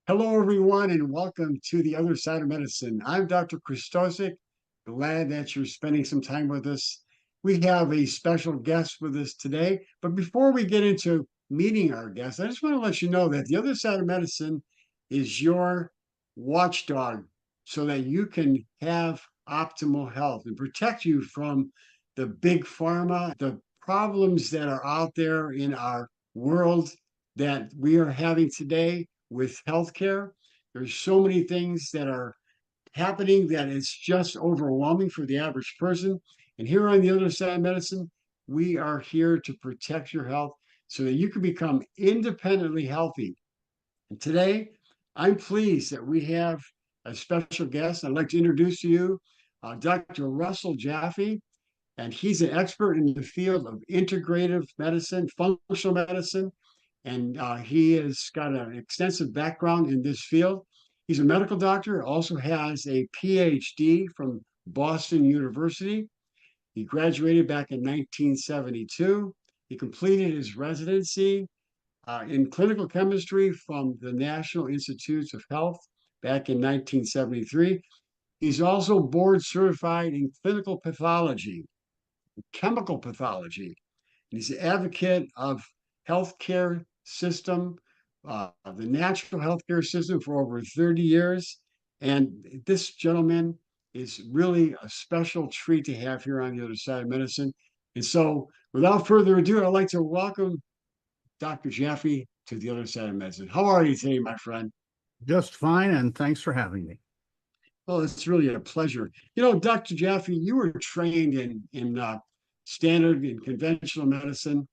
Hello, everyone, and welcome to the other side of medicine. I'm Dr. Krystosik. Glad that you're spending some time with us. We have a special guest with us today. But before we get into meeting our guest, I just want to let you know that the other side of medicine is your watchdog so that you can have optimal health and protect you from the big pharma, the problems that are out there in our world that we are having today with healthcare. There's so many things that are happening that it's just overwhelming for the average person. And here on the other side of medicine, we are here to protect your health so that you can become independently healthy. And today, I'm pleased that we have a special guest. I'd like to introduce to you Dr. Russel Jaffe, and he's an expert in the field of integrative medicine, functional medicine, and he has got an extensive background in this field. He's a medical doctor, also has a PhD from Boston University. He graduated back in 1972. He completed his residency in clinical chemistry from the National Institutes of Health back in 1973. He's also board certified in clinical pathology, chemical pathology. And he's an advocate of healthcare system, the natural healthcare system for over 30 years. And this gentleman is really a special treat to have here on the other side of medicine. And so, without further ado, I'd like to welcome Dr. Jaffe to the other side of medicine. How are you today, my friend? Just fine, and thanks for having me. Well, it's really a pleasure. You know, Dr. Jaffe, you were trained in standard and conventional medicine.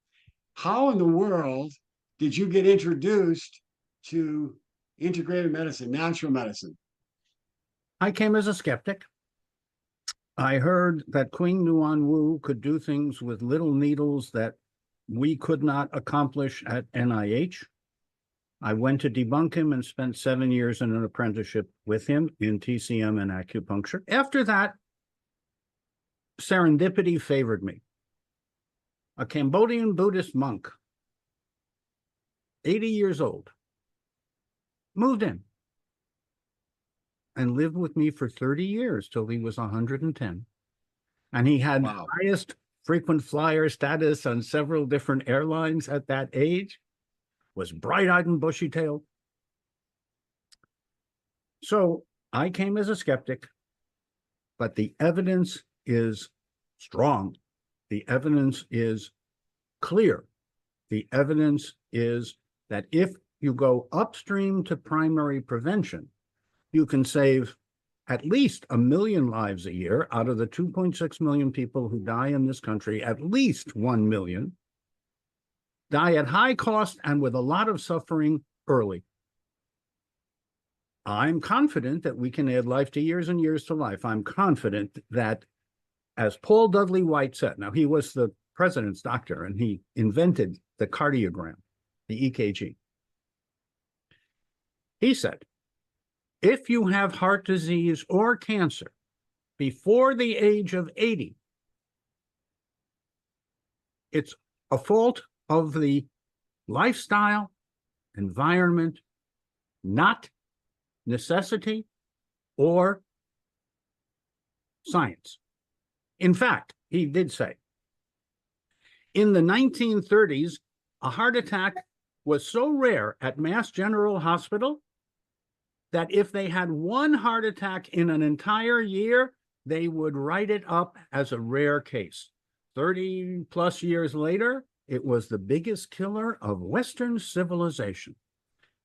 How in the world did you get introduced to integrated medicine, natural medicine? I came as a skeptic. I heard that Queen Nuan Wu could do things with little needles that we could not accomplish at NIH. I went to debunk him and spent 7 years in an apprenticeship with him in TCM and acupuncture. After that, serendipity favored me. A Cambodian Buddhist monk, 80 years old, moved in and lived with me for 30 years till he was 110. And he had highest frequent flyer status on several different airlines at that age, was bright-eyed and bushy-tailed. So I came as a skeptic, but the evidence is strong. The evidence is clear. The evidence is that if you go upstream to primary prevention, you can save at least 1 million lives a year. Out of the 2.6 million people who die in this country, at least 1 million die at high cost and with a lot of suffering early. I'm confident that we can add life to years and years to life. I'm confident that, as Paul Dudley White said, now he was the president's doctor and he invented the cardiogram, the EKG. He said, if you have heart disease or cancer before the age of 80, it's a fault of the lifestyle, environment, not necessity or science. In fact, he did say, in the 1930s, a heart attack was so rare at Mass General Hospital that if they had one heart attack in an entire year, they would write it up as a rare case. 30 plus years later, it was the biggest killer of Western civilization.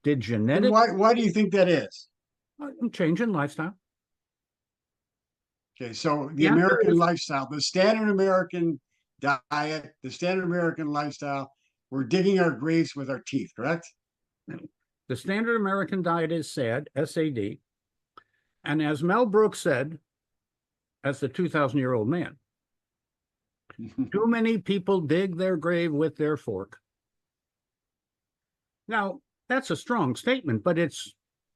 Did genetics... Why do you think that is? Change in lifestyle. Okay, so the American lifestyle, the standard American diet, the standard American lifestyle, we're digging our graves with our teeth, correct? The standard American diet is SAD, S-A-D. And as Mel Brooks said, as the 2,000-year-old man, too many people dig their grave with their fork. Now, that's a strong statement, but it's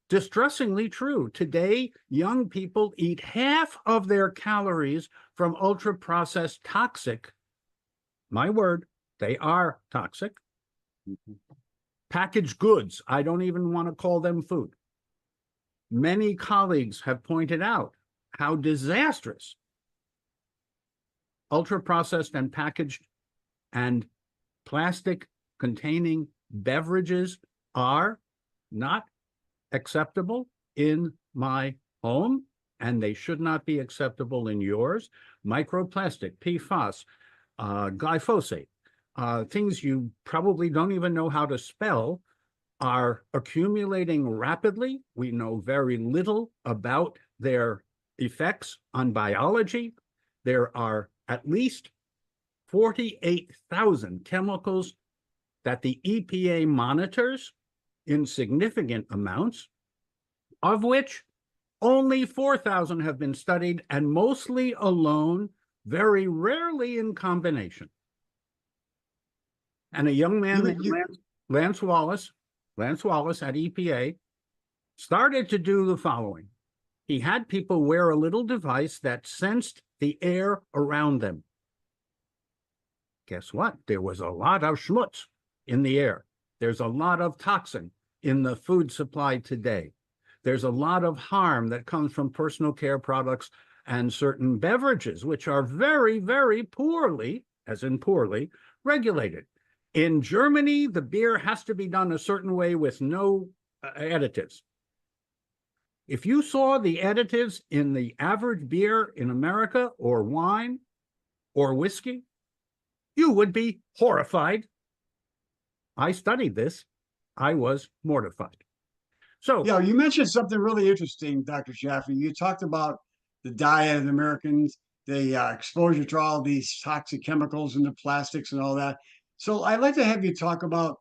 distressingly true. Today, young people eat half of their calories from ultra-processed toxic, my word, they are toxic, packaged goods. I don't even want to call them food. Many colleagues have pointed out how disastrous ultra-processed and packaged and plastic-containing beverages are not acceptable in my home, and they should not be acceptable in yours. Microplastic, PFAS, glyphosate, things you probably don't even know how to spell, are accumulating rapidly. We know very little about their effects on biology. There are at least 48,000 chemicals that the EPA monitors in significant amounts, of which only 4,000 have been studied, and mostly alone, very rarely in combination. And a young man named Lance Wallace at EPA started to do the following. He had people wear a little device that sensed the air around them. Guess what? There was a lot of schmutz in the air. There's a lot of toxin in the food supply today. There's a lot of harm that comes from personal care products and certain beverages, which are very, very poorly, as in poorly, regulated. In Germany, the beer has to be done a certain way with no additives. If you saw the additives in the average beer in America, or wine, or whiskey, you would be horrified. I studied this. I was mortified. So, yeah, you mentioned something really interesting, Dr. Jaffe. You talked about the diet of the Americans, the exposure to all these toxic chemicals and the plastics and all that. So I'd like to have you talk about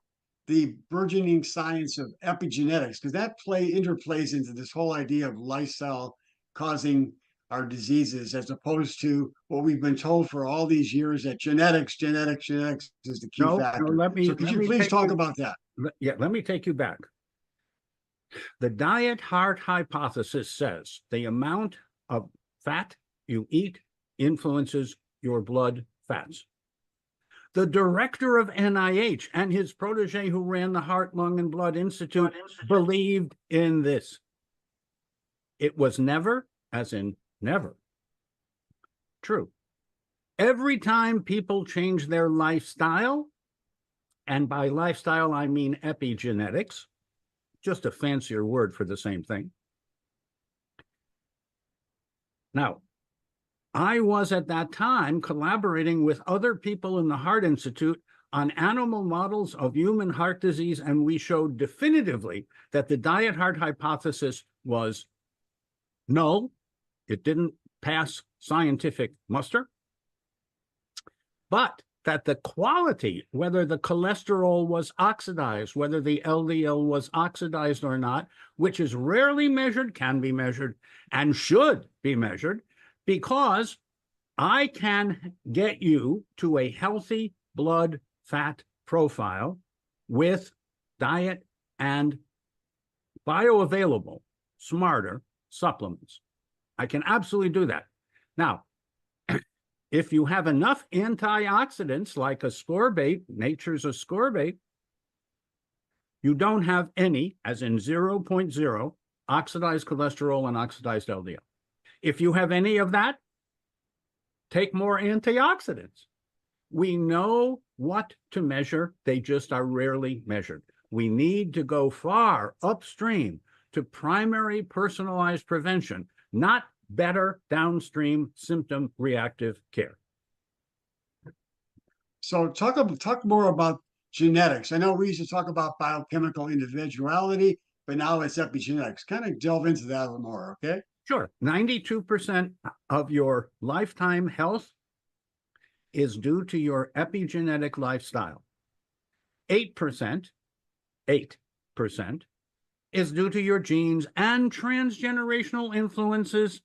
the burgeoning science of epigenetics, because that interplays into this whole idea of lifestyle causing our diseases, as opposed to what we've been told for all these years, that genetics is the key factor. So could you please talk about that? Yeah, let me take you back. The diet heart hypothesis says the amount of fat you eat influences your blood fats. The director of NIH and his protege who ran the Heart, Lung, and Blood Institute believed in this. It was never, as in never, true. Every time people change their lifestyle, and by lifestyle I mean epigenetics, just a fancier word for the same thing. Now, I was at that time collaborating with other people in the Heart Institute on animal models of human heart disease, and we showed definitively that the diet heart hypothesis was null. It didn't pass scientific muster, but that the quality, whether the cholesterol was oxidized, whether the LDL was oxidized or not, which is rarely measured, can be measured, and should be measured, because I can get you to a healthy blood fat profile with diet and bioavailable, smarter supplements. I can absolutely do that. Now, if you have enough antioxidants like ascorbate, nature's ascorbate, you don't have any, as in 0.0, oxidized cholesterol and oxidized LDL. If you have any of that, take more antioxidants. We know what to measure. They just are rarely measured. We need to go far upstream to primary personalized prevention, not better downstream symptom reactive care. So talk more about genetics. I know we used to talk about biochemical individuality, but now it's epigenetics. Kind of delve into that a little more, okay? Sure. 92% of your lifetime health is due to your epigenetic lifestyle. 8% is due to your genes and transgenerational influences,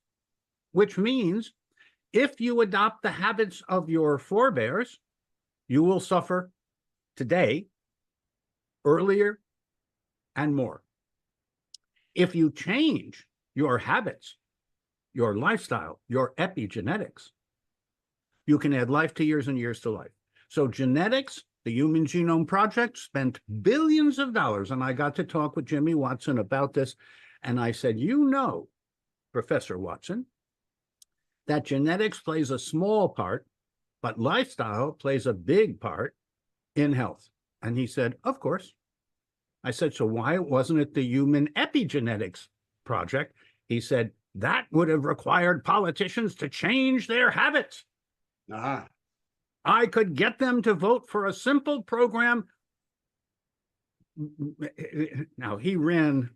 which means if you adopt the habits of your forebears, you will suffer today, earlier, and more. If you change your habits, your lifestyle, your epigenetics, you can add life to years and years to life. So genetics, the Human Genome Project, spent billions of dollars, and I got to talk with Jimmy Watson about this, And I said, you know, Professor Watson, that genetics plays a small part, but lifestyle plays a big part in health. And he said, of course. I said, so why wasn't it the Human Epigenetics Project? He said, that would have required politicians to change their habits. Uh-huh. I could get them to vote for a simple program. Now, he ran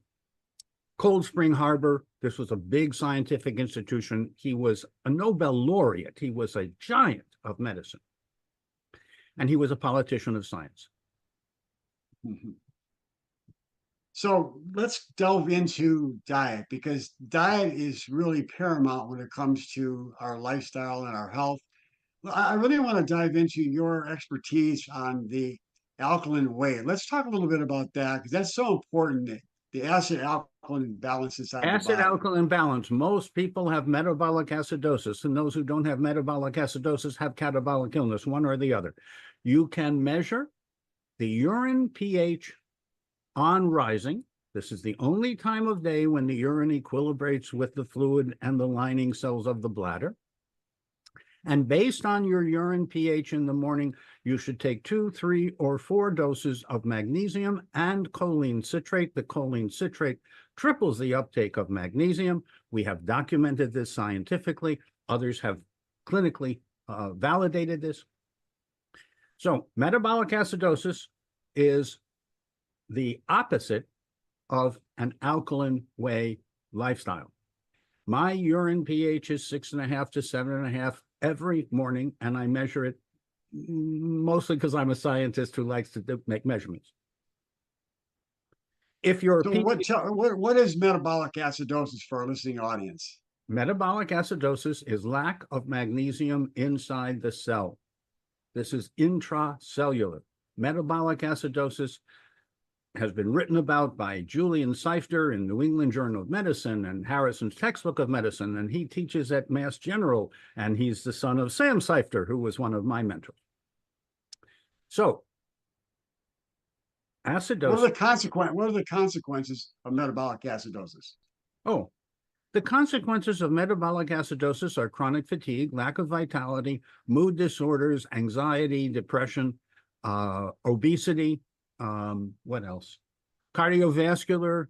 Cold Spring Harbor. This was a big scientific institution. He was a Nobel laureate. He was a giant of medicine. And he was a politician of science. Mm-hmm. So let's delve into diet, because diet is really paramount when it comes to our lifestyle and our health. I really want to dive into your expertise on the alkaline way. Let's talk a little bit about that, because that's so important, the acid alkaline balance inside the Acid body. alkaline balance. Most people have metabolic acidosis, and those who don't have metabolic acidosis have catabolic illness, one or the other. You can measure the urine pH on rising. This is the only time of day when the urine equilibrates with the fluid and the lining cells of the bladder. And based on your urine pH in the morning, you should take 2, 3, or 4 doses of magnesium and choline citrate. The choline citrate triples the uptake of magnesium. We have documented this scientifically. Others have clinically validated this. So metabolic acidosis is the opposite of an alkaline way lifestyle. My urine pH is 6.5 to 7.5 every morning, and I measure it mostly because I'm a scientist who likes to make measurements. If you're So what is metabolic acidosis for our listening audience? Metabolic acidosis is lack of magnesium inside the cell. This is intracellular. Metabolic acidosis has been written about by Julian Seifter in New England Journal of Medicine and Harrison's Textbook of Medicine, and he teaches at Mass General, and he's the son of Sam Seifter, who was one of my mentors. So, acidosis. What are the consequences of metabolic acidosis? Oh, the consequences of metabolic acidosis are chronic fatigue, lack of vitality, mood disorders, anxiety, depression, obesity, what else? Cardiovascular,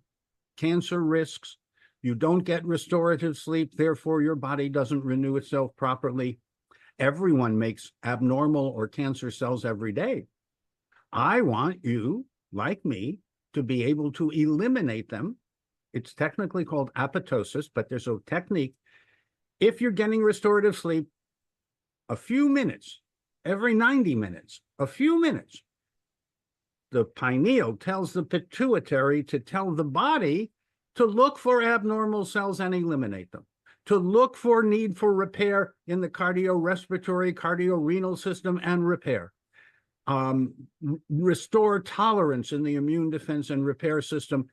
cancer risks. You don't get restorative sleep, therefore your body doesn't renew itself properly. Everyone makes abnormal or cancer cells every day. I want you, like me, to be able to eliminate them. It's technically called apoptosis, but there's a technique. If you're getting restorative sleep, a few minutes, every 90 minutes, a few minutes, the pineal tells the pituitary to tell the body to look for abnormal cells and eliminate them, to look for need for repair in the cardiorespiratory, cardiorenal system and repair. Restore tolerance in the immune defense and repair system.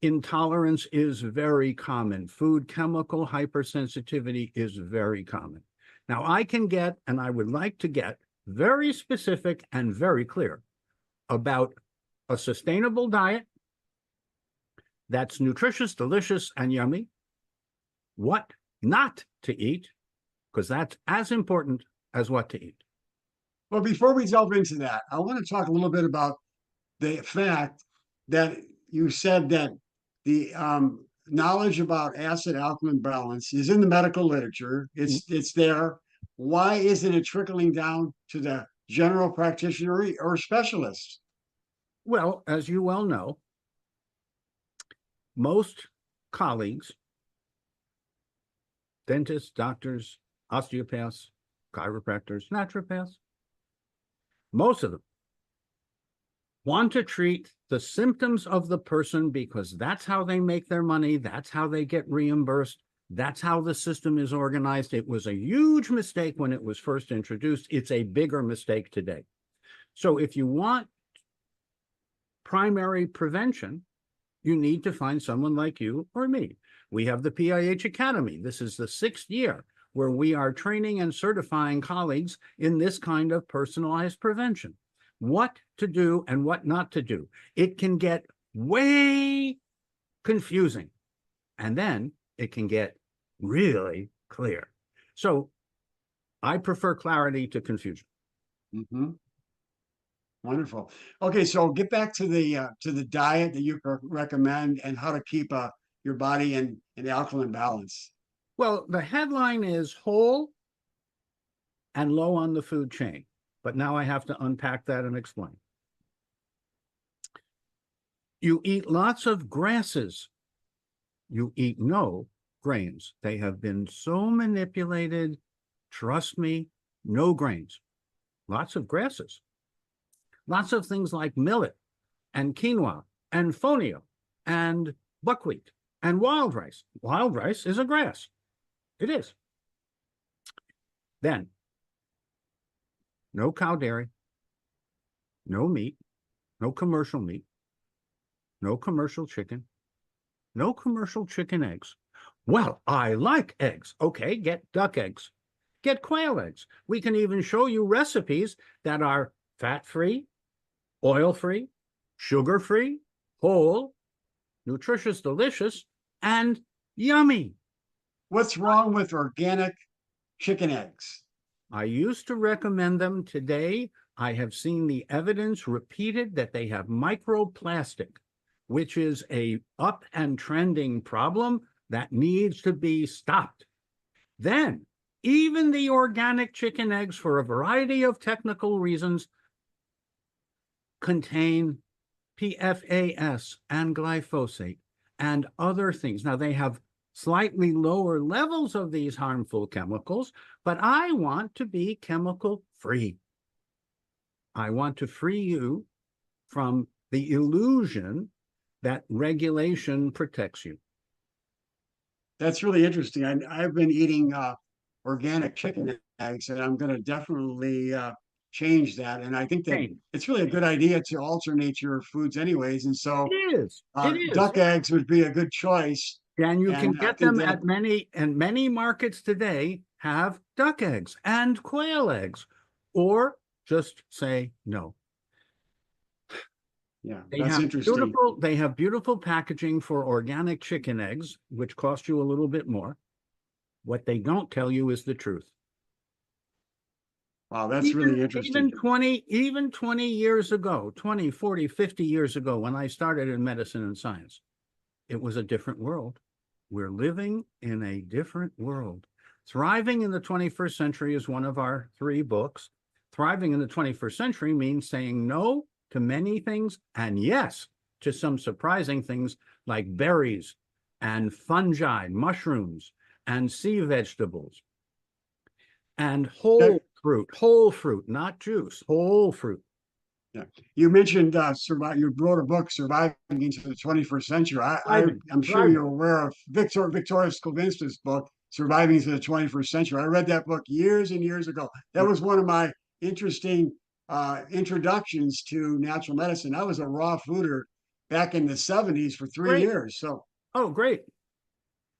Intolerance is very common. Food chemical hypersensitivity is very common. Now, I can get, and I would like to get, very specific and very clear about a sustainable diet that's nutritious, delicious, and yummy, what not to eat, because that's as important as what to eat. Well, before we delve into that, I want to talk a little bit about the fact that you said that the knowledge about acid alkaline balance is in the medical literature. It's there. Why isn't it trickling down to the general practitioner or specialist? Well, as you well know, most colleagues, dentists, doctors, osteopaths, chiropractors, naturopaths, most of them want to treat the symptoms of the person because that's how they make their money, that's how they get reimbursed, that's how the system is organized. It was a huge mistake when it was first introduced. It's a bigger mistake today. So if you want primary prevention, you need to find someone like you or me. We have the PIH Academy. This is the 6th year where we are training and certifying colleagues in this kind of personalized prevention. What to do and what not to do. It can get way confusing And then it can get really clear. So I prefer clarity to confusion. Mm-hmm. Wonderful. Okay, so get back to the diet that you recommend and how to keep your body in alkaline balance. Well, the headline is whole and low on the food chain. But now I have to unpack that and explain. You eat lots of grasses. You eat no grains. They have been so manipulated. Trust me, no grains. Lots of grasses. Lots of things like millet and quinoa and fonio and buckwheat and wild rice. Wild rice is a grass. It is. Then, no cow dairy, no meat, no commercial meat, no commercial chicken, no commercial chicken eggs. Well, I like eggs. Okay, get duck eggs, get quail eggs. We can even show you recipes that are fat-free, oil-free, sugar-free, whole, nutritious, delicious, and yummy. What's wrong with organic chicken eggs? I used to recommend them. Today, I have seen the evidence repeated that they have microplastic, which is a up and trending problem that needs to be stopped. Then, even the organic chicken eggs, for a variety of technical reasons, contain PFAS and glyphosate and other things. Now, they have slightly lower levels of these harmful chemicals, but I want to be chemical free. I want to free you from the illusion that regulation protects you. That's really interesting. I've been eating organic chicken eggs, and I'm going to definitely change that. And I think that it's really a good idea to alternate your foods, anyways. And so, It is. It is. duck eggs would be a good choice. And you can And I get think them that at many markets today have duck eggs and quail eggs, or just say no. yeah, They that's have interesting. beautiful packaging for organic chicken eggs, which cost you a little bit more. What they don't tell you is the truth. Wow, that's really interesting. Even 20 years ago, 20, 40, 50 years ago, when I started in medicine and science, it was a different world. We're living in a different world. Thriving in the 21st Century is one of our 3 books. Thriving in the 21st century means saying no to many things and yes to some surprising things like berries and fungi, mushrooms, and sea vegetables, and whole fruit, not juice, whole fruit. Yeah, you mentioned you wrote a book, Surviving into the 21st Century. I'm sure you're aware of Victoria Skovinska's book, Surviving into the 21st Century. I read that book years and years ago. That was one of my interesting introductions to natural medicine. I was a raw fooder back in the 70s for 3 years. So, oh, great.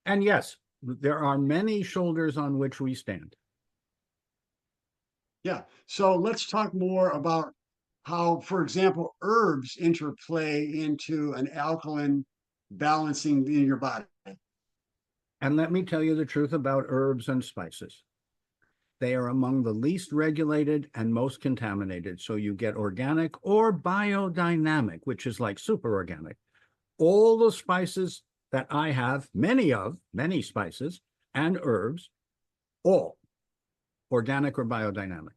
And yes, there are many shoulders on which we stand. yeah. So let's talk more about how, for example, herbs interplay into an alkaline balancing in your body. And let me tell you the truth about herbs and spices. They are among the least regulated and most contaminated. So you get organic or biodynamic, which is like super organic. All the spices that I have, many spices and herbs, all organic or biodynamic.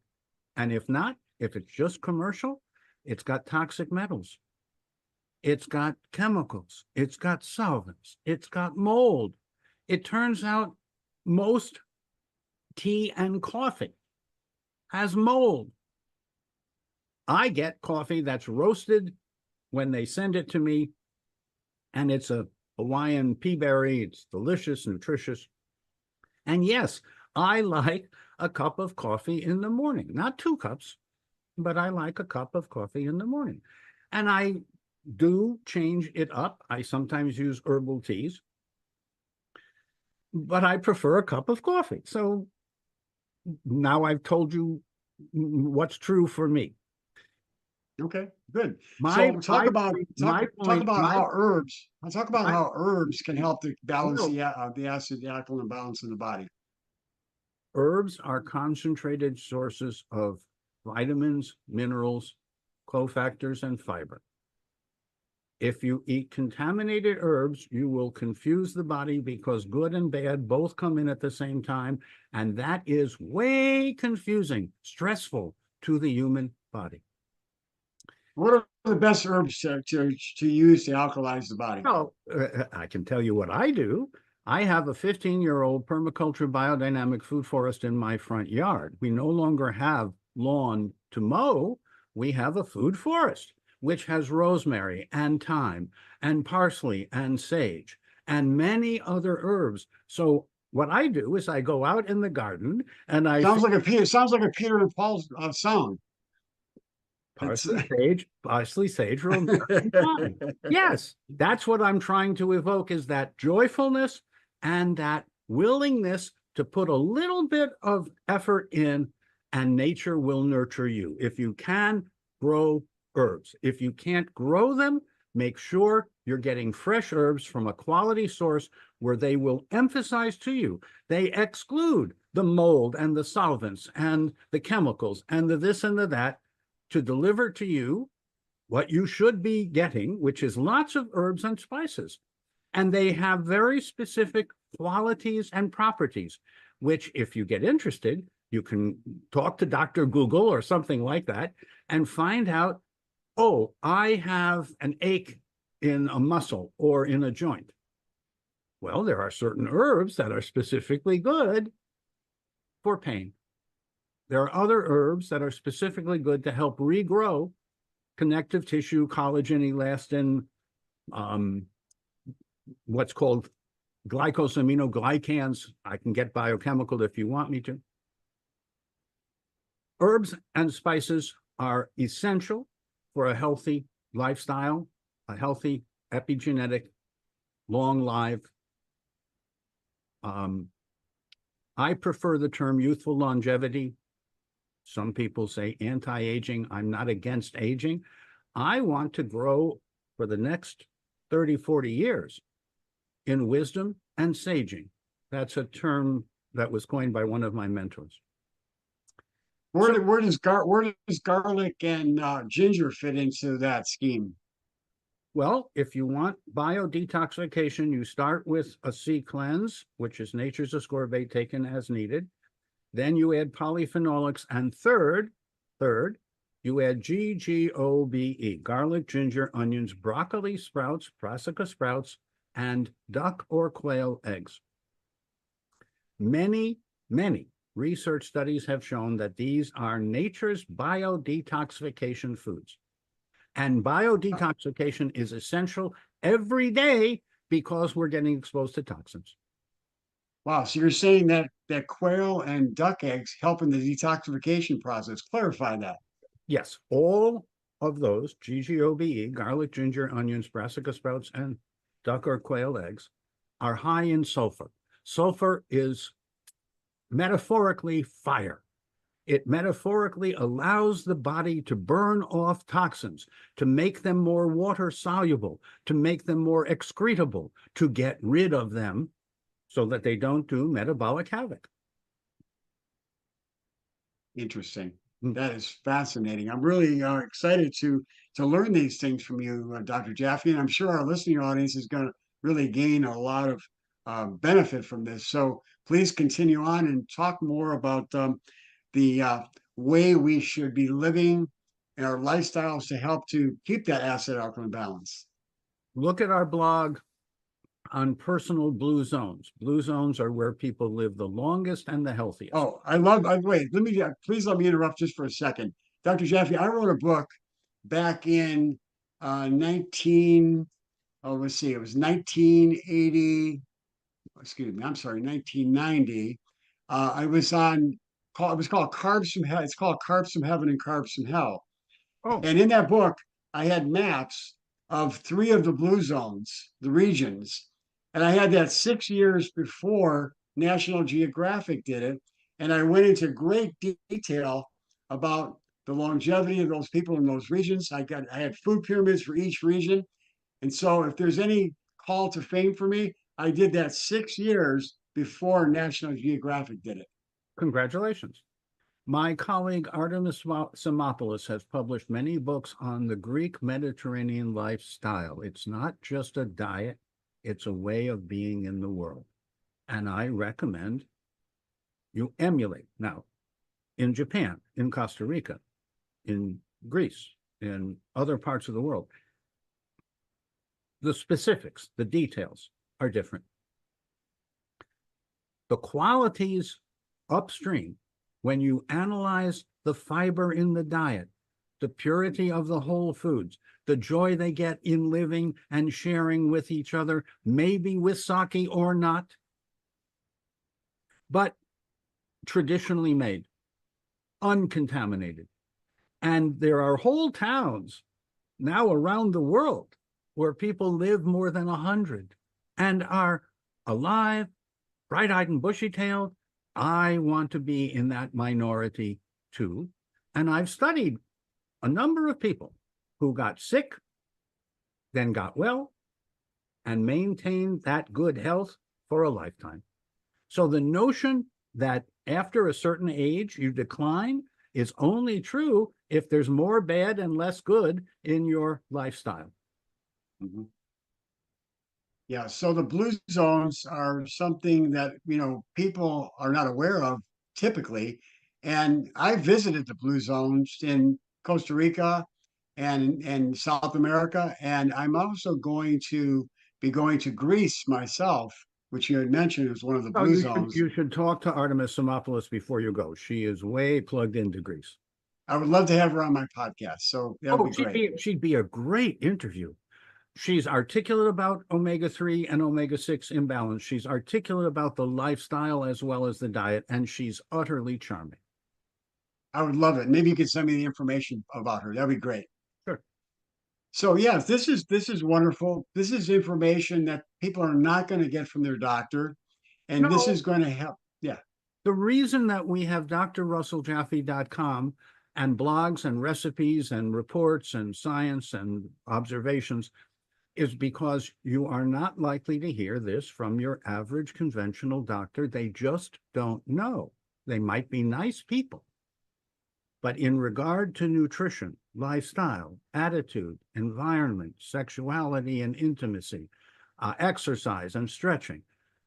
And if not, if it's just commercial, it's got toxic metals. It's got chemicals. It's got solvents. It's got mold. It turns out most tea and coffee has mold. I get coffee that's roasted when they send it to me, and it's a Hawaiian pea berry. It's delicious, nutritious. And yes, I like a cup of coffee in the morning. Not 2 cups, but I like a cup of coffee in the morning. And I do change it up. I sometimes use herbal teas, but I prefer a cup of coffee. So now I've told you what's true for me. Okay, good. My So my point, my talk point, about my, how herbs. I'll talk about my how herbs can help to balance no, the acid the alkaline balance in the body. herbs are concentrated sources of vitamins, minerals, cofactors, and fiber. If you eat contaminated herbs, you will confuse the body because good and bad both come in at the same time. And that is way confusing, stressful to the human body. What are the best herbs to use to alkalize the body? Well, I can tell you what I do. I have a 15-year-old permaculture biodynamic food forest in my front yard. We no longer have lawn to mow. We have a food forest, which has rosemary and thyme and parsley and sage and many other herbs. So what I do is I go out in the garden and I Sounds like a Peter and Paul's song. It's parsley, sage, rosemary, and thyme. Yes, that's what I'm trying to evoke is that joyfulness and that willingness to put a little bit of effort in, and nature will nurture you. If you can grow herbs, if you can't grow them, make sure you're getting fresh herbs from a quality source where they will emphasize to you, they exclude the mold and the solvents and the chemicals and the this and the that to deliver to you what you should be getting, which is lots of herbs and spices. And they have very specific qualities and properties, which if you get interested, you can talk to Dr. Google or something like that and find out, oh, I have an ache in a muscle or in a joint. Well, there are certain herbs that are specifically good for pain. There are other herbs that are specifically good to help regrow connective tissue, collagen, elastin, what's called glycosaminoglycans. I can get biochemical if you want me to. Herbs and spices are essential for a healthy lifestyle, a healthy epigenetic, long-lived. I prefer the term youthful longevity. Some people say anti-aging. I'm not against aging. I want to grow for the next 30, 40 years in wisdom and saging. That's a term that was coined by one of my mentors. Where does garlic and ginger fit into that scheme? Well, if you want biodetoxification, you start with a C cleanse, which is nature's ascorbate taken as needed. Then you add polyphenolics, and third, you add GGOBE, garlic, ginger, onions, broccoli sprouts, brassica sprouts, and duck or quail eggs. Many research studies have shown that these are nature's biodetoxification foods. And biodetoxification is essential every day because we're getting exposed to toxins. Wow, so you're saying that quail and duck eggs help in the detoxification process. Clarify that. Yes, all of those, GGOBE, garlic, ginger, onions, brassica sprouts, and duck or quail eggs, are high in sulfur. Sulfur is metaphorically fire. It metaphorically allows the body to burn off toxins, to make them more water soluble, to make them more excretable, to get rid of them so that they don't do metabolic havoc. Interesting. That is fascinating. I'm really excited to learn these things from you, Dr. Jaffe, and I'm sure our listening audience is going to really gain a lot of benefit from this. So please continue on and talk more about the way we should be living and our lifestyles to help to keep that acid alkaline balance. Look at our blog on personal blue zones. Blue zones are where people live the longest and the healthiest. Oh, wait, please let me interrupt just for a second. Dr. Jaffe, I wrote a book back in 1980, excuse me, I'm sorry, 1990. I was on, it was called Carbs from Hell. It's called Carbs from Heaven and Carbs from Hell. Oh, And in that book, I had maps of three of the blue zones, the regions. And I had that 6 years before National Geographic did it. And I went into great detail about the longevity of those people in those regions. I had food pyramids for each region. And so if there's any call to fame for me, I did that 6 years before National Geographic did it. Congratulations. My colleague Artemis Simopoulos has published many books on the Greek Mediterranean lifestyle. It's not just a diet, it's a way of being in the world. And I recommend you emulate. Now, in Japan, in Costa Rica, in Greece, in other parts of the world, the specifics, the details are different. The qualities upstream, when you analyze the fiber in the diet, the purity of the whole foods, the joy they get in living and sharing with each other, maybe with sake or not, but traditionally made, uncontaminated. And there are whole towns now around the world where people live more than 100 and are alive, bright-eyed and bushy-tailed. I want to be in that minority too. And I've studied a number of people who got sick, then got well, and maintained that good health for a lifetime. So the notion that after a certain age you decline is only true if there's more bad and less good in your lifestyle. Mm-hmm. Yeah, so the blue zones are something that, people are not aware of typically. And I visited the blue zones in Costa Rica and South America. And I'm also going to be going to Greece myself, which you had mentioned is one of the Oh, blue zones. you should talk to Artemis Simopoulos before you go. She is way plugged into Greece. I would love to have her on my podcast. So that would be great. She'd be a great interview. She's articulate about omega-3 and omega-6 imbalance. She's articulate about the lifestyle as well as the diet, and she's utterly charming. I would love it. Maybe you could send me the information about her. That'd be great. Sure. So yes, this is wonderful. This is information that people are not going to get from their doctor, and this is going to help. Yeah. The reason that we have drrusseljaffe.com and blogs and recipes and reports and science and observations is because you are not likely to hear this from your average conventional doctor. They just don't know. They might be nice people. But in regard to nutrition, lifestyle, attitude, environment, sexuality and intimacy, exercise and stretching,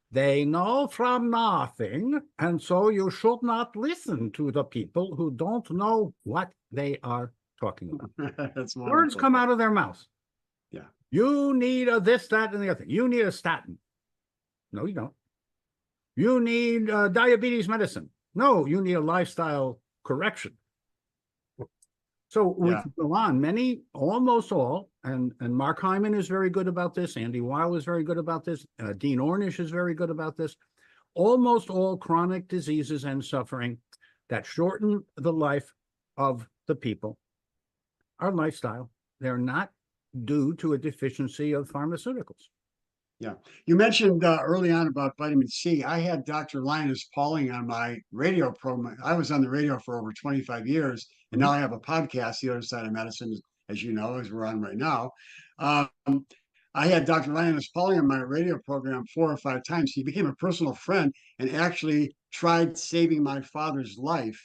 they know from nothing. And so you should not listen to the people who don't know what they are talking about. That's wonderful. Words come out of their mouths. Yeah. You need a this, that, and the other thing. You need a statin. No, you don't. You need diabetes medicine. No, you need a lifestyle correction. So we can go on. Many, almost all, and Mark Hyman is very good about this. Andy Weil is very good about this. Dean Ornish is very good about this. Almost all chronic diseases and suffering that shorten the life of the people are lifestyle. They're not due to a deficiency of pharmaceuticals. Yeah. You mentioned early on about vitamin C. I had Dr. Linus Pauling on my radio program. I was on the radio for over 25 years, and now I have a podcast, The Other Side of Medicine, as you know, as we're on right now. I had Dr. Linus Pauling on my radio program 4 or 5 times. He became a personal friend and actually tried saving my father's life.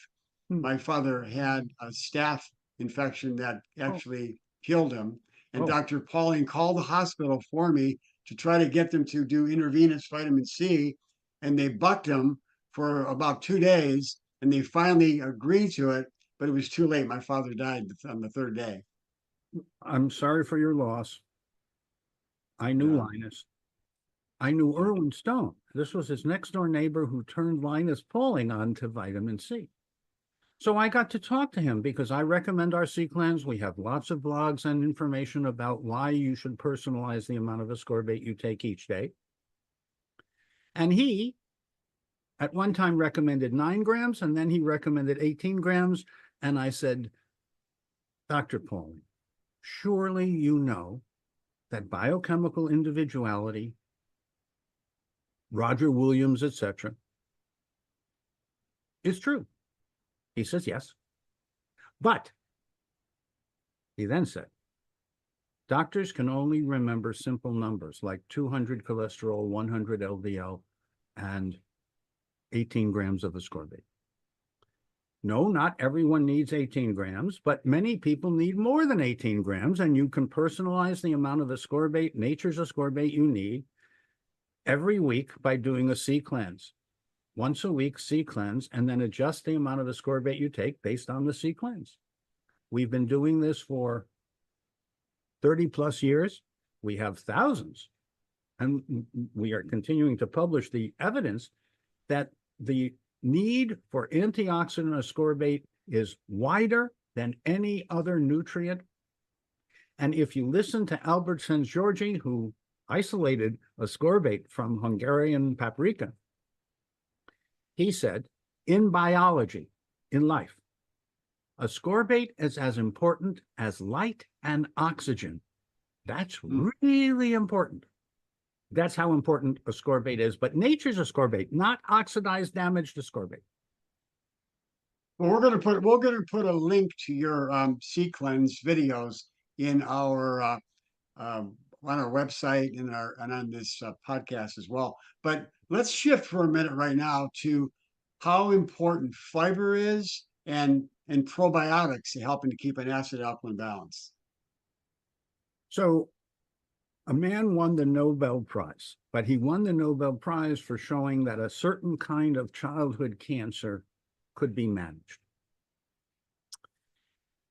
My father had a staph infection that actually killed him. And Dr. Pauling called the hospital for me to try to get them to do intravenous vitamin C. And they bucked him for about 2 days. And they finally agreed to it, but it was too late. My father died on the 3rd day. I'm sorry for your loss. I knew Linus. I knew Irwin Stone. This was his next door neighbor who turned Linus Pauling on to vitamin C. So I got to talk to him because I recommend our C-Cleanse. We have lots of blogs and information about why you should personalize the amount of ascorbate you take each day. And he, at one time, recommended 9 grams, and then he recommended 18 grams. And I said, Dr. Pauling, surely you know that biochemical individuality, Roger Williams, etc., is true. He says, yes. But he then said, doctors can only remember simple numbers like 200 cholesterol, 100 LDL, and 18 grams of ascorbate. No, not everyone needs 18 grams, but many people need more than 18 grams, and you can personalize the amount of ascorbate, nature's ascorbate you need every week by doing a C cleanse. Once a week, C cleanse, and then adjust the amount of ascorbate you take based on the C cleanse. We've been doing this for 30 plus years. We have thousands, and we are continuing to publish the evidence that the need for antioxidant ascorbate is wider than any other nutrient. And if you listen to Albert Szent-Györgyi, who isolated ascorbate from Hungarian paprika, he said, in biology, in life, ascorbate is as important as light and oxygen. That's really important. That's how important ascorbate is, but nature's ascorbate, not oxidized, damaged ascorbate. Well, we're gonna put a link to your C cleanse videos in our on our website and on this podcast as well. But let's shift for a minute right now to how important fiber is and probiotics in helping to keep an acid alkaline balance. So a man won the Nobel Prize, but he won the Nobel Prize for showing that a certain kind of childhood cancer could be managed.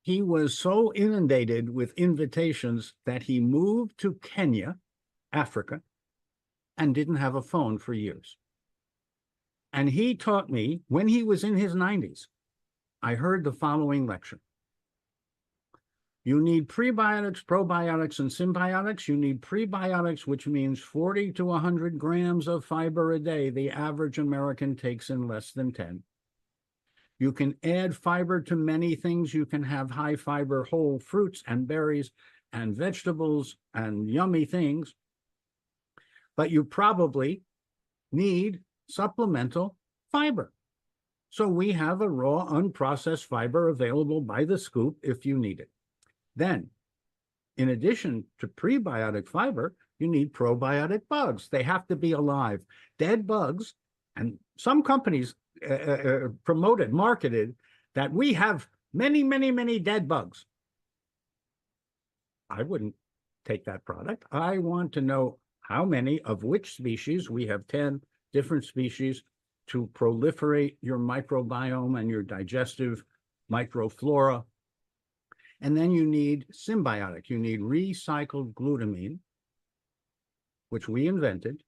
He was so inundated with invitations that he moved to Kenya, Africa, and didn't have a phone for years. And he taught me, when he was in his 90s, I heard the following lecture. You need prebiotics, probiotics, and symbiotics. You need prebiotics, which means 40 to 100 grams of fiber a day. The average American takes in less than 10. You can add fiber to many things. You can have high fiber whole fruits and berries and vegetables and yummy things. But you probably need supplemental fiber. So we have a raw, unprocessed fiber available by the scoop if you need it. Then, in addition to prebiotic fiber, you need probiotic bugs. They have to be alive. Dead bugs, and some companies promoted, marketed that we have many, many, many dead bugs. I wouldn't take that product. I want to know how many of which species. We have 10 different species to proliferate your microbiome and your digestive microflora. And then you need symbiotic. You need recycled glutamine, which we invented,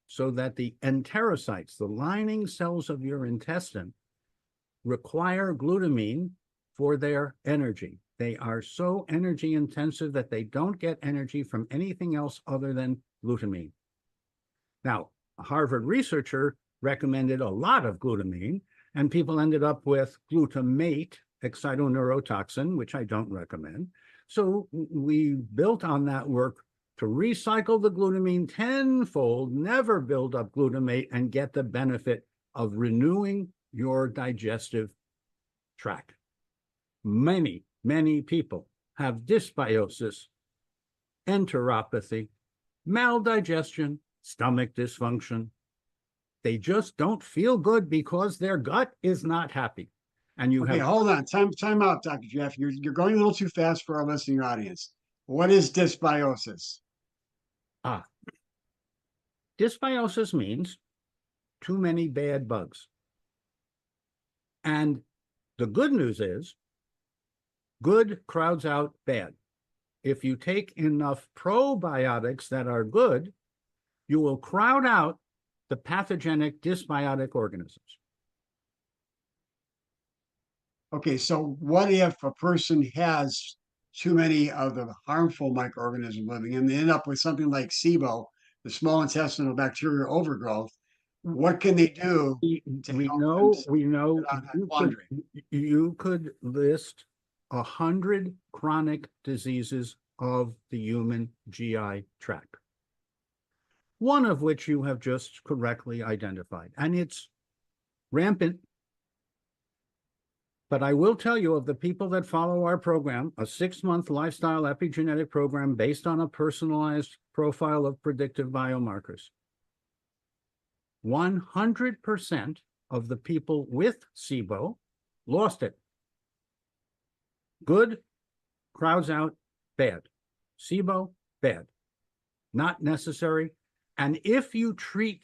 so that the enterocytes, the lining cells of your intestine, require glutamine for their energy. They are so energy intensive that they don't get energy from anything else other than glutamine. Now, a Harvard researcher recommended a lot of glutamine, and people ended up with glutamate, excitoneurotoxin, which I don't recommend. So we built on that work to recycle the glutamine tenfold, never build up glutamate, and get the benefit of renewing your digestive tract. Many, many people have dysbiosis, enteropathy, maldigestion, stomach dysfunction. They just don't feel good because their gut is not happy. And you Okay, have hold on. Time out, Dr. Jeff. You're going a little too fast for our listening audience. What is dysbiosis? Dysbiosis means too many bad bugs. And the good news is good crowds out bad. If you take enough probiotics that are good, you will crowd out the pathogenic dysbiotic organisms. Okay, so what if a person has too many of the harmful microorganisms living and they end up with something like SIBO, the small intestinal bacterial overgrowth? What can they do to We help know get out of that quandary? you could list 100 chronic diseases of the human GI tract, one of which you have just correctly identified, and it's rampant. But I will tell you, of the people that follow our program, a 6-month lifestyle epigenetic program based on a personalized profile of predictive biomarkers, 100% of the people with SIBO lost it. Good crowds out, bad. SIBO, bad. Not necessary. And if you treat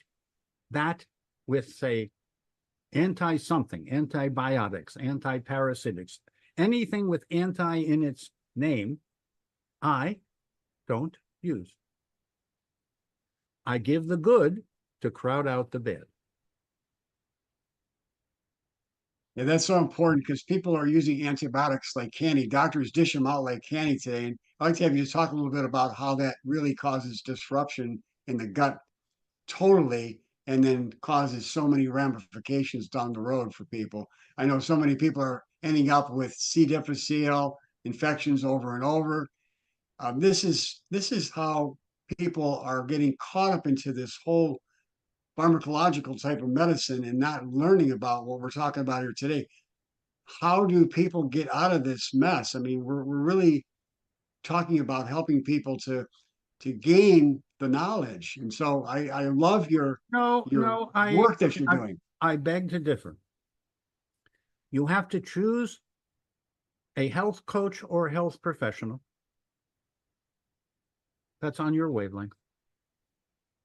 that with, say, anti-something, antibiotics, anti-parasitics, anything with anti in its name, I don't use. I give the good to crowd out the bad. Yeah, that's so important because people are using antibiotics like candy. Doctors dish them out like candy today. And I'd like to have you talk a little bit about how that really causes disruption in the gut totally, and then causes so many ramifications down the road for people. I know so many people are ending up with C. difficile infections over and over. This is how people are getting caught up into this whole pharmacological type of medicine and not learning about what we're talking about here today. How do people get out of this mess? I mean, we're really talking about helping people to gain the knowledge. And so I love No, your no, work that you're doing. I beg to differ. You have to choose a health coach or health professional that's on your wavelength.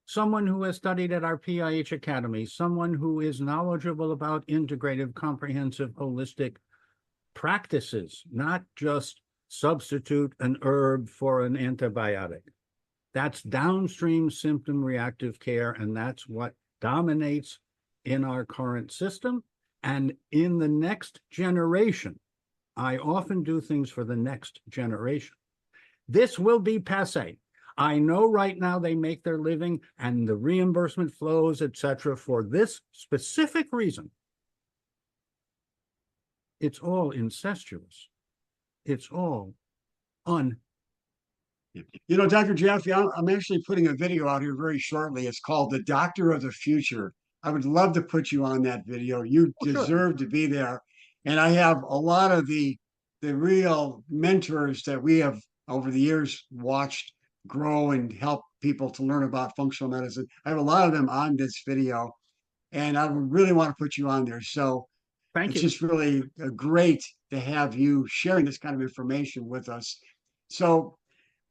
Someone who has studied at our PIH Academy, someone who is knowledgeable about integrative, comprehensive, holistic practices, not just substitute an herb for an antibiotic. That's downstream symptom reactive care, and that's what dominates in our current system. And in the next generation, I often do things for the next generation. This will be passé. I know right now they make their living and the reimbursement flows, etc., for this specific reason. It's all incestuous. It's all You know, Dr. Jaffe, I'm actually putting a video out here very shortly. It's called The Doctor of the Future. I would love to put you on that video. You Sure. deserve to be there. And I have a lot of the real mentors that we have over the years watched grow and help people to learn about functional medicine. I have a lot of them on this video, and I would really want to put you on there. So Thank it's you. just really great to have you sharing this kind of information with us. So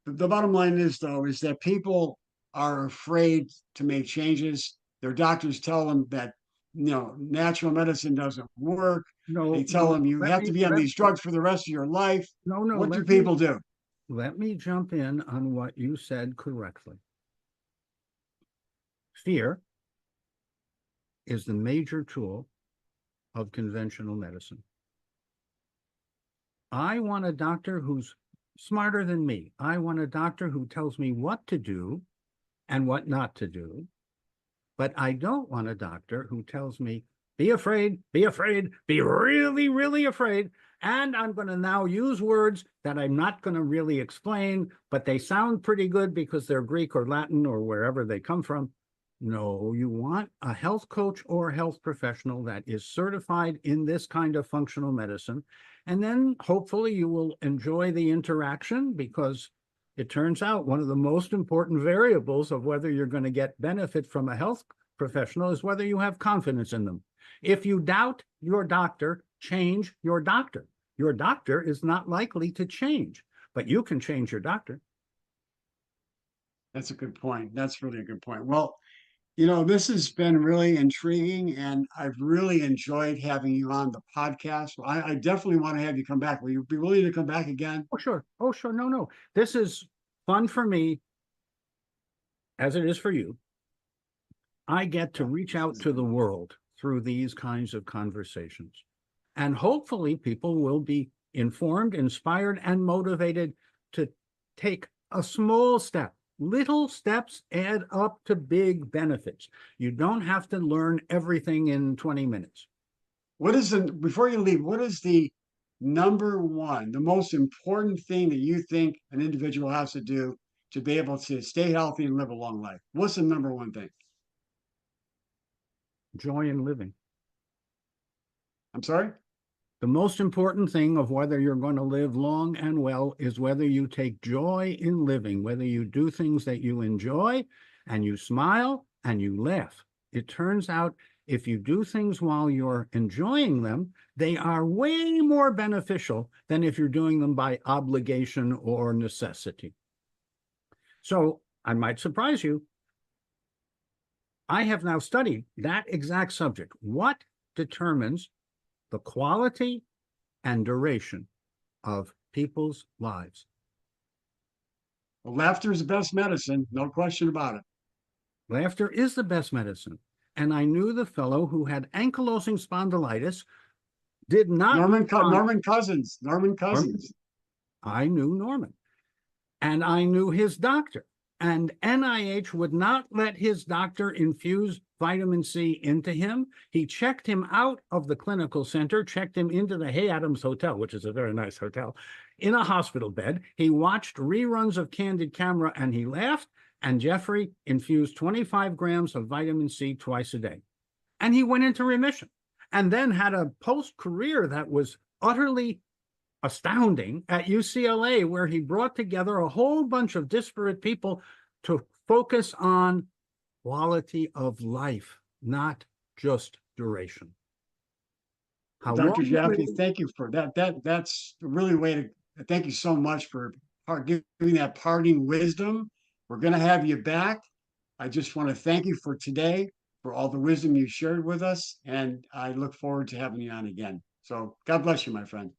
the bottom line is, though, is that people are afraid to make changes. Their doctors tell them that, natural medicine doesn't work. No, They tell them you have to be on these drugs for the rest of your life. no, What do people do? let me jump in on what you said correctly. Fear is the major tool of conventional medicine. I want a doctor who's smarter than me. I want a doctor who tells me what to do and what not to do. But I don't want a doctor who tells me, be afraid, be really, really afraid. And I'm going to now use words that I'm not going to really explain, but they sound pretty good because they're Greek or Latin or wherever they come from. No, you want a health coach or health professional that is certified in this kind of functional medicine. And then hopefully you will enjoy the interaction, because it turns out one of the most important variables of whether you're going to get benefit from a health professional is whether you have confidence in them. If you doubt your doctor, change your doctor. Your doctor is not likely to change, but you can change your doctor. That's a good point. That's really a good point. Well, this has been really intriguing, and I've really enjoyed having you on the podcast. I definitely want to have you come back. Will you be willing to come back again? Oh, sure. Oh, sure. No, no. This is fun for me, as it is for you. I get to reach out to the world through these kinds of conversations. And hopefully people will be informed, inspired, and motivated to take a small step. Little steps add up to big benefits. You don't have to learn everything in 20 minutes. Before you leave, what is the number one, the most important thing that you think an individual has to do to be able to stay healthy and live a long life? What's the number one thing? Joy in living. I'm sorry? The most important thing of whether you're going to live long and well is whether you take joy in living, whether you do things that you enjoy and you smile and you laugh. It turns out if you do things while you're enjoying them, they are way more beneficial than if you're doing them by obligation or necessity. So I might surprise you. I have now studied that exact subject. What determines the quality and duration of people's lives? Well, laughter is the best medicine, no question about it. Laughter is the best medicine. And I knew the fellow who had ankylosing spondylitis did not. Norman Cousins. I knew Norman. And I knew his doctor. And NIH would not let his doctor infuse vitamin C into him. He checked him out of the clinical center, checked him into the Hay Adams Hotel, which is a very nice hotel, in a hospital bed. He watched reruns of Candid Camera and he laughed. And Jeffrey infused 25 grams of vitamin C twice a day. And he went into remission and then had a post-career that was utterly astounding at UCLA, where he brought together a whole bunch of disparate people to focus on quality of life, not just duration. Dr. Jaffe, thank you for that. That's really a way to thank you so much for giving that parting wisdom. We're going to have you back. I just want to thank you for today, for all the wisdom you shared with us, and I look forward to having you on again. So God bless you, my friend.